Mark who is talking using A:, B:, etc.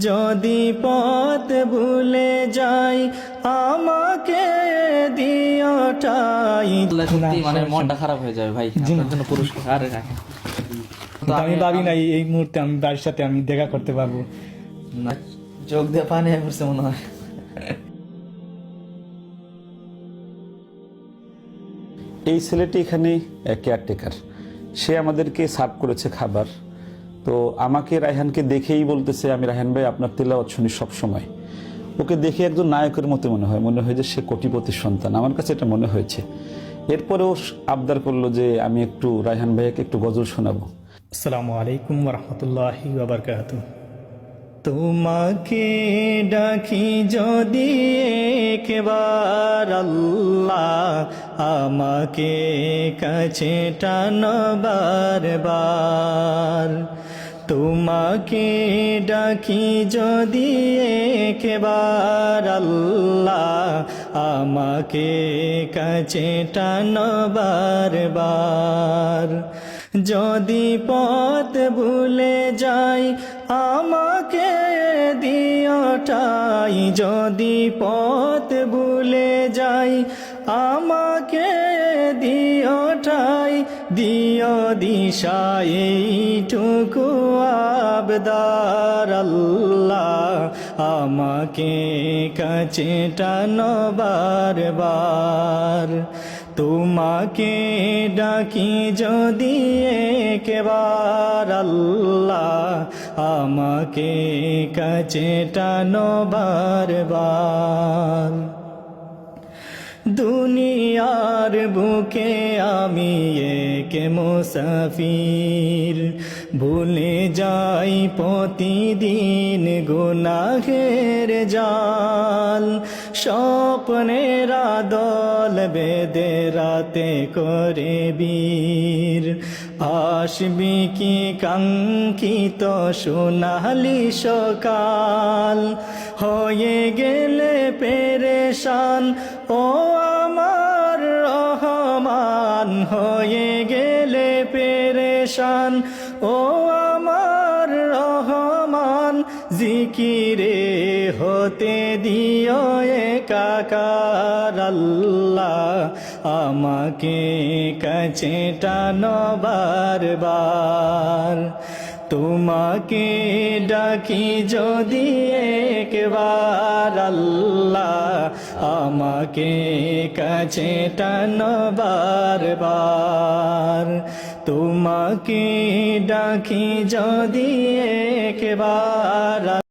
A: যদি পথ ভুলে যাই আমাকে দিওটাই।
B: মানে মনটা খারাপ হয়ে যাবে ভাই, আপনার জন্য পুরস্কার আরে রাখেন।
A: আমি ভাবি নাই এই মুহূর্তে আমি বাড়ির সাথে আমি দেখা করতে পারবো
B: না, চোখ দিয়ে পানি পড়ছে মনে হয়।
C: এই ছেলেটি এখানে কেয়ারটেকার, সে আমাদেরকে সার্ভ করেছে খাবার। তো আমাকে রায়হানকে দেখেই বলতেছে, আমি রায়হান ভাই আপনার তেলাওয়াত শুনি সবসময়। ওকে দেখে একজন নায়কের মতো মনে হয় যে সে কোটিপতির সন্তান, আমার কাছে এটা মনে হয়েছে। এরপরেও আবদার করলো যে আমি একটু রায়হান ভাইকে একটু গজল শোনাবো।
A: আসসালামু আলাইকুম ওয়া রাহমাতুল্লাহি ওয়া বারাকাতুহু। তোমাকে ডাকি যদি একবার আল্লাহ, আমাকে কাছে টানো বারবার। তোমাকে ডাকি যদি একবার আল্লাহ, আমাকে কাছে টানো বারবার। যদি পথ ভুলে যাই আমাকে দিওটাই, যদি পথ ভুলে যাই আমাকে দিওটাই। দিও দিশা এইটুকু আবদার আল্লাহ, আমাকে কাছে টানো বারবার। তোমাকে ডাকি যদি একবার আল্লাহ, আমাকে কাছে টানো বারবার। দুনিয়ার বুকে আমি এক মুসাফির, ভুলে যাই প্রতিদিন গুনাহের জাল। স্বপ্নের দল বেঁধে রাতে করে বীর, আসবি কি কাঙ্ক্ষিত সোনালি সকাল। হয়ে গেলে পেরেশান ও আমার রহমান, হয়ে গেলে পেরেশান ও আমার রহমান। জিকিরে হতে দিও একাকার আল্লাহ, আমাকে কাছে টানো বারবার। তোমাকে ডাকি যদি একবার আল্লাহ, আমাকে কাছে টানো বারবার। তোমাকে ডাকি যদি একবার